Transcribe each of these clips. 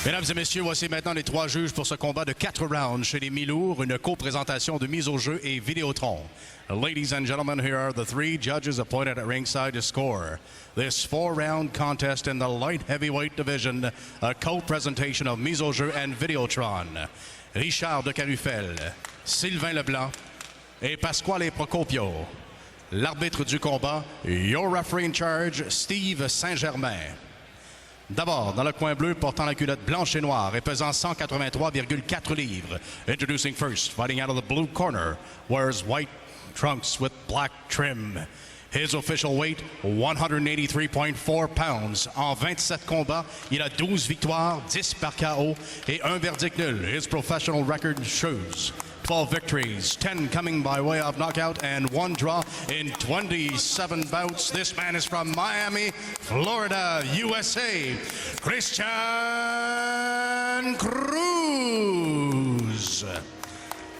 Mesdames et messieurs, voici maintenant les 3 juges pour ce combat de 4 rounds chez les mi-lourds, une co-présentation de Mise au jeu et Vidéotron. Ladies and gentlemen, here are the 3 judges appointed at ringside to score this 4-round contest in the light heavyweight division, a co-presentation of Mise au jeu and Vidéotron. Richard de Carufel, Sylvain Leblanc et Pasquale Procopio. L'arbitre du combat, your referee in charge, Steve Saint-Germain. D'abord, dans le coin bleu, portant la culotte blanche et noire et pesant 183,4 livres. Introducing first, fighting out of the blue corner, wears white trunks with black trim. His official weight, 183.4 pounds. En 27 combats, il a 12 victoires, 10 par KO et 1 verdict nul. His professional record shows 12 victories, 10 coming by way of knockout, and 1 draw in 27 bouts. This man is from Miami, Florida, USA. Christian Cruz.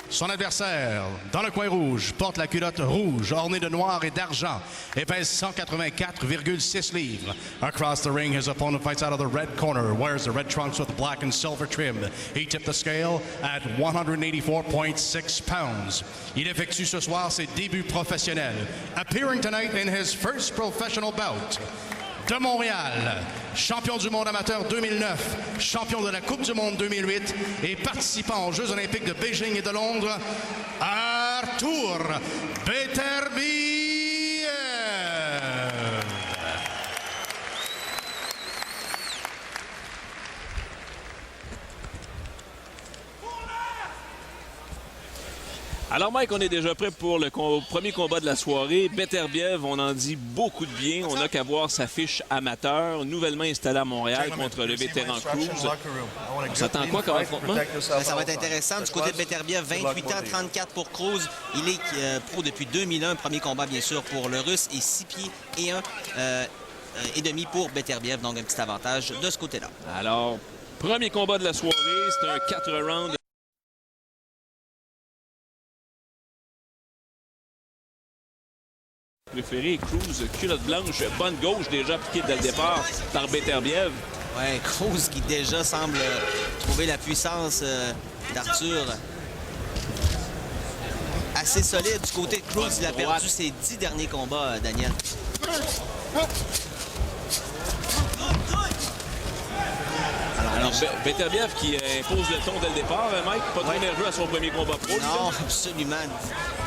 Son adversaire, dans le coin rouge, porte la culotte rouge, ornée de noir et d'argent, et pèse 184,6 livres. Across the ring, his opponent fights out of the red corner, wears the red trunks with black and silver trim. He tipped the scale at 184.6 pounds. Il effectue ce soir ses débuts professionnels, appearing tonight in his first professional bout. De Montréal, champion du monde amateur 2009, champion de la Coupe du monde 2008 et participant aux Jeux olympiques de Beijing et de Londres, Artur Beterbiev. Alors Mike, on est déjà prêt pour le premier combat de la soirée. Beterbiev, on en dit beaucoup de bien. On n'a qu'à voir sa fiche amateur, nouvellement installée à Montréal contre le vétéran Cruz. On s'attend à quoi comme affrontement? Ça va être intéressant. Du côté de Beterbiev, 28 ans, 34 pour Cruz. Il est pro depuis 2001. Premier combat, bien sûr, pour le Russe. Et 6 pieds et 1 et demi pour Beterbiev. Donc, un petit avantage de ce côté-là. Alors, premier combat de la soirée. C'est un 4 rounds. Préféré, Cruz, culotte blanche, bonne gauche déjà piquée dès le départ par Beterbiev. Ouais, Cruz qui déjà semble trouver la puissance d'Arthur assez solide. Du côté de Cruz, il a perdu ses 10 derniers combats, Daniel. Alors Beterbiev qui impose le ton dès le départ, Mike, pas trop nerveux à son premier combat pro. Non, absolument.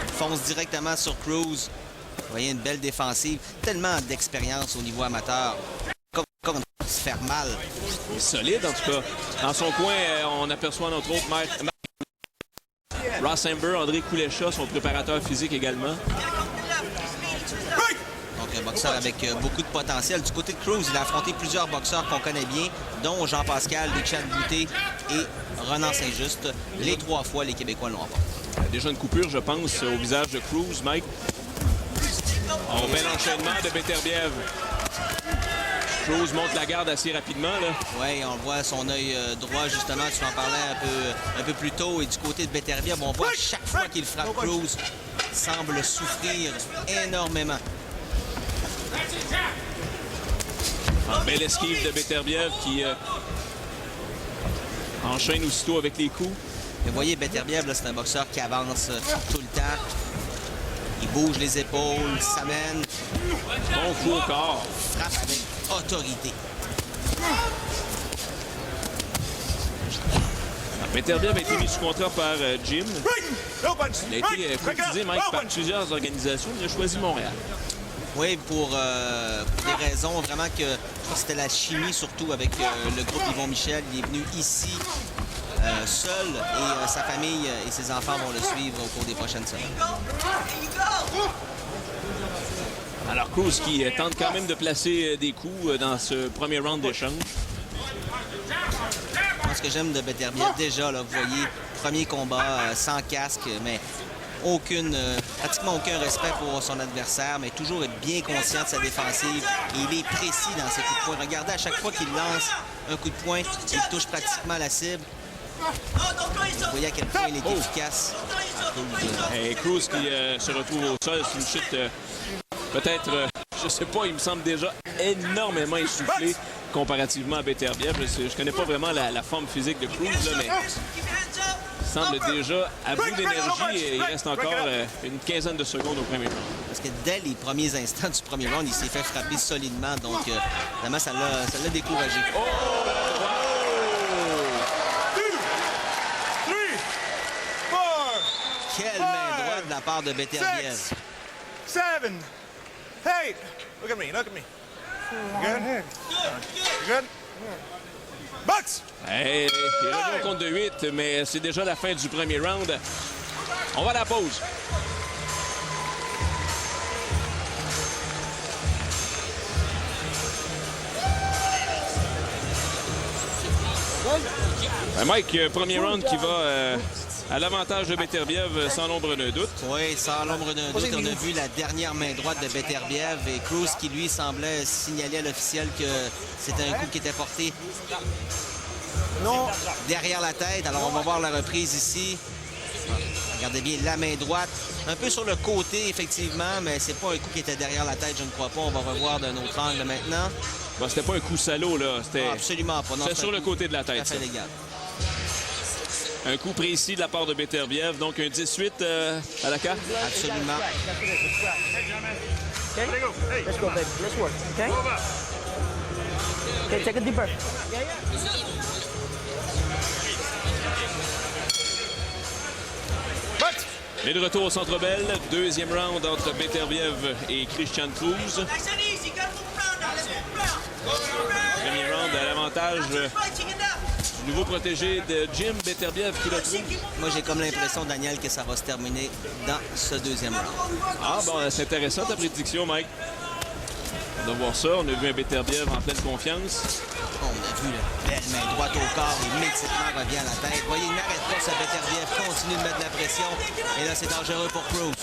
Il fonce directement sur Cruz. Vous voyez, une belle défensive. Tellement d'expérience au niveau amateur. Comme se faire mal. Il est solide, en tout cas. Dans son coin, on aperçoit notre autre maître, Ross Amber, André Koulecha, son préparateur physique également. Donc, un boxeur avec beaucoup de potentiel. Du côté de Cruz, il a affronté plusieurs boxeurs qu'on connaît bien, dont Jean-Pascal, Richard Boutet et Renan Saint-Just. Les 3 fois, les Québécois l'ont remporté. Déjà une coupure, je pense, au visage de Cruz, Mike. On bel enchaînement de Beterbiev. Cruz monte la garde assez rapidement. Oui, on voit son œil droit, justement. Tu en parlais un peu plus tôt. Et du côté de Beterbiev, on voit à chaque fois qu'il frappe Cruz, il semble souffrir énormément. Belle esquive de Beterbiev qui enchaîne aussitôt avec les coups. Vous voyez, Beterbiev, c'est un boxeur qui avance tout le temps. Il bouge les épaules, s'amène. Bon coup au corps. Frappe avec autorité. Beterbiev a été mis sous contrat par Jim. Il a été courtisé, Mike, par plusieurs organisations. Il a choisi Montréal. Oui, pour des raisons vraiment que je crois que c'était la chimie, surtout avec le groupe Yvon Michel. Il est venu ici seul et sa famille et ses enfants vont le suivre au cours des prochaines semaines. Alors Cruz qui tente quand même de placer des coups dans ce premier round d'échange. Ce que j'aime de Beterbiev, déjà, là, vous voyez, premier combat sans casque, mais pratiquement aucun respect pour son adversaire, mais toujours être bien conscient de sa défensive. Et il est précis dans ses coups de poing. Regardez, à chaque fois qu'il lance un coup de poing, il touche pratiquement la cible. Vous voyez à quel point il est efficace. Et Cruz qui se retrouve au sol, c'est une chute peut-être, je sais pas, il me semble déjà énormément essoufflé. comparativement à Beterbiev. Je connais pas vraiment la forme physique de Cruz, là, mais il semble déjà à bout d'énergie et il reste encore une quinzaine de secondes au premier round. Parce que dès les premiers instants du premier round, il s'est fait frapper solidement. Donc, vraiment, ça l'a découragé. Oh! Quelle main droite de la part de Beterbiev. 6, 7, 8. Look at me, look at me. Good? Good? Box! Hey, il est revenu au compte de 8, mais c'est déjà la fin du premier round. On va à la pause. Mike, premier round qui va à l'avantage de Beterbiev sans l'ombre d'un doute. Oui, sans l'ombre d'un doute. On a vu la dernière main droite de Beterbiev et Cruz qui, lui, semblait signaler à l'officiel que c'était un coup qui était porté derrière la tête. Alors, on va voir la reprise ici. Regardez bien la main droite. Un peu sur le côté, effectivement, mais c'est pas un coup qui était derrière la tête, je ne crois pas. On va revoir d'un autre angle maintenant. Bon, c'était pas un coup salaud, là. C'était absolument pas. C'était sur le côté de la tête. Tout à fait légal. Un coup précis de la part de Beterbiev, donc un 18 à la carte. Absolument. Okay? Let's go, baby. Let's work, okay? Okay, take a deep breath. Et de retour au Centre Bell, deuxième round entre Beterbiev et Christian Cruz. Premier round à l'avantage du nouveau protégé de Jim Beterbiev qui le trouve. Moi, j'ai comme l'impression, Daniel, que ça va se terminer dans ce deuxième round. Ah bon, c'est intéressant ta prédiction, Mike. On va voir ça. On a vu un Beterbiev en pleine confiance. On a vu la belle main droite au corps, immédiatement revient à la tête. Vous voyez, il n'arrête pas ce Beterbiev, continue de mettre de la pression. Et là, c'est dangereux pour Cruz.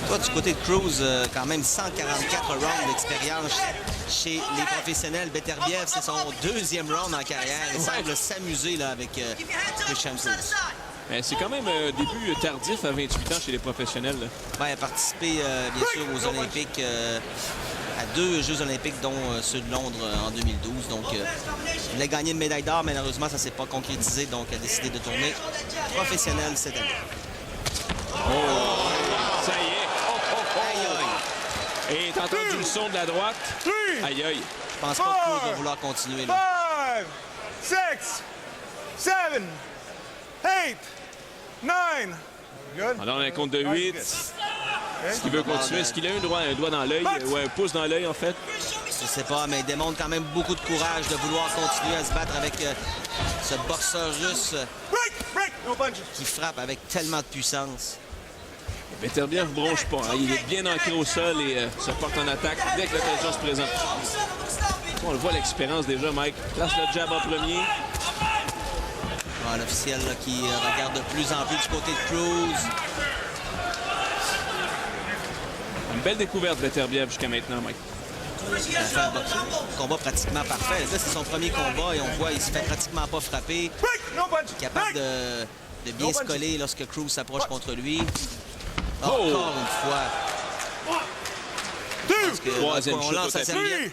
Toi, du côté de Cruz, quand même 144 rounds d'expérience chez les professionnels. Beterbiev, c'est son deuxième round en carrière. Il semble s'amuser là avec Christian Cruz. C'est quand même un début tardif à 28 ans chez les professionnels. Il a participé, bien sûr, aux Olympiques, à 2 Jeux olympiques, dont ceux de Londres en 2012. Donc, il voulait gagner une médaille d'or. Malheureusement, ça ne s'est pas concrétisé. Donc, il a décidé de tourner professionnel cette année. Oh! Ça y est! Aïe, aïe! Et t'as entendu le son de la droite? Aïe, aïe! Je pense pas que Cruz va vouloir continuer. Là. 5, 6, 7, 8, 9. Good. Alors, on a un compte de 8. Est-ce qu'il veut continuer? Est-ce qu'il a un doigt dans l'œil ou un pouce dans l'œil, en fait? Je sais pas, mais il démontre quand même beaucoup de courage de vouloir continuer à se battre avec ce boxeur russe qui frappe avec tellement de puissance. Beterbiev ne bronche pas. Hein. Il est bien ancré au sol et se porte en attaque dès que l'occasion se présente. On le voit l'expérience déjà, Mike. Place le jab en premier. L'officiel qui regarde de plus en plus du côté de Cruz. Une belle découverte de Beterbiev jusqu'à maintenant, Mike. Il a fait un combat pratiquement parfait. Là, c'est son premier combat et on voit qu'il se fait pratiquement pas frapper. Il est capable de bien se coller lorsque Cruz s'approche contre lui. Encore une fois. Troisième on chute lance au sa tapis. serviette.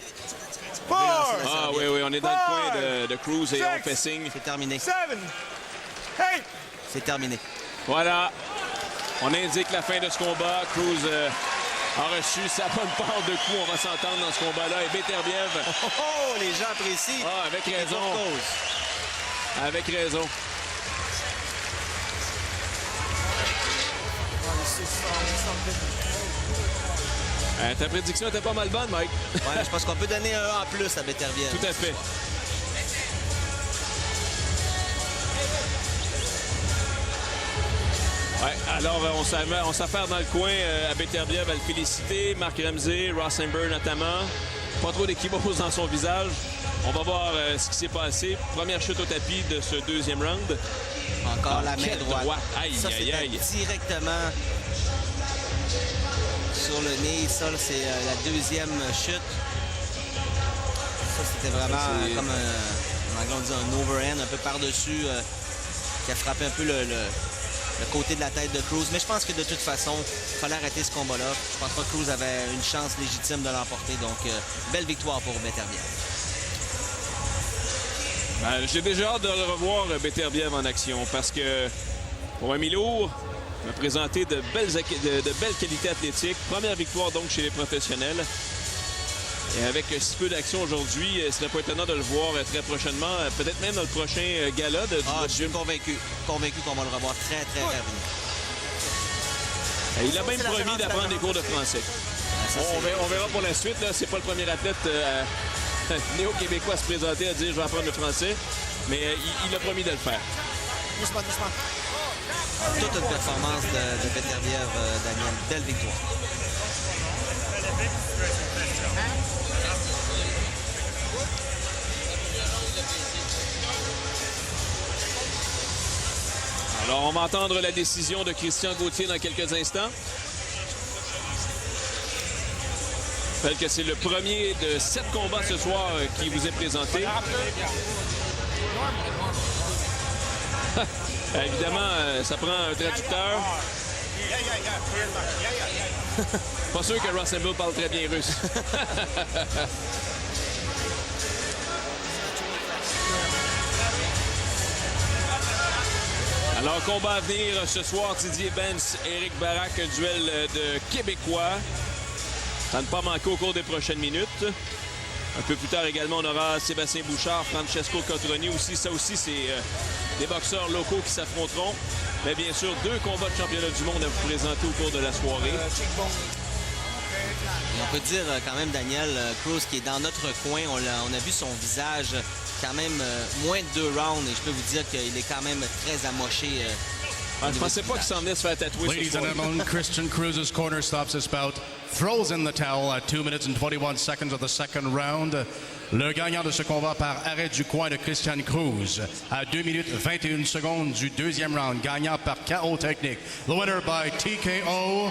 Ah oui, oui, on est dans le coin de Cruz et on fait signe. C'est terminé. 7, 8. C'est terminé. Voilà. On indique la fin de ce combat. Cruz a reçu sa bonne part de coups. On va s'entendre dans ce combat-là. Et Beterbiev. Oh, les gens apprécient. Ah, avec raison. Avec raison. Ta prédiction était pas mal bonne, Mike. Ouais, je pense qu'on peut donner un en plus à Beterbiev. Tout à fait. Ouais, alors on s'affaire dans le coin à Beterbiev à le féliciter. Mark Ramsey, Ross Amber notamment. Pas trop d'équimose dans son visage. On va voir ce qui s'est passé. Première chute au tapis de ce deuxième round. Encore la main droite. Aïe, ça, aïe, aïe. Directement sur le nez. Ça, c'est la deuxième chute. Ça, c'était vraiment comme en anglais, on dit un overhand, un peu par-dessus, qui a frappé un peu le côté de la tête de Cruz. Mais je pense que de toute façon, il fallait arrêter ce combat-là. Je pense pas que Cruz avait une chance légitime de l'emporter. Donc, belle victoire pour Beterbiev. J'ai déjà hâte de revoir Beterbiev en action parce que pour un mi-lourd, il m'a présenté de belles qualités athlétiques. Première victoire donc chez les professionnels. Et avec si peu d'action aujourd'hui, ce serait pas étonnant de le voir très prochainement, peut-être même dans le prochain gala. Je suis convaincu qu'on va le revoir très bien. Il a même promis d'apprendre des cours de français. On verra pour la suite. C'est pas le premier athlète néo-québécois à se présenter à dire je vais apprendre le français, mais il a promis de le faire. Toute une performance de Beterbiev, Daniel. Belle victoire. Alors, on va entendre la décision de Christian Gauthier dans quelques instants. Je rappelle que c'est le premier de 7 combats ce soir qui vous est présenté. Évidemment, ça prend un traducteur. Pas sûr que Rosenbluth parle très bien russe. Alors, combat à venir ce soir, Didier Benz, Éric Barak, un duel de Québécois. À ne pas manquer au cours des prochaines minutes. Un peu plus tard également, on aura Sébastien Bouchard, Francesco Cotroni aussi. Ça aussi, c'est des boxeurs locaux qui s'affronteront. Mais bien sûr, 2 combats de championnat du monde à vous présenter au cours de la soirée. Et on peut dire quand même, Daniel, Cruz qui est dans notre coin, on a vu son visage quand même moins de 2 rounds. Et je peux vous dire qu'il est quand même très amoché. Je ne pensais pas qu'il s'en venait se faire tatouer. Ladies and gentlemen, Christian Cruz's corner stops this bout, throws in the towel at 2 minutes and 21 seconds of the second round. Le gagnant de ce combat par arrêt du coin de Christian Cruz à 2 minutes 21 secondes du deuxième round, gagnant par KO technique. The winner by TKO,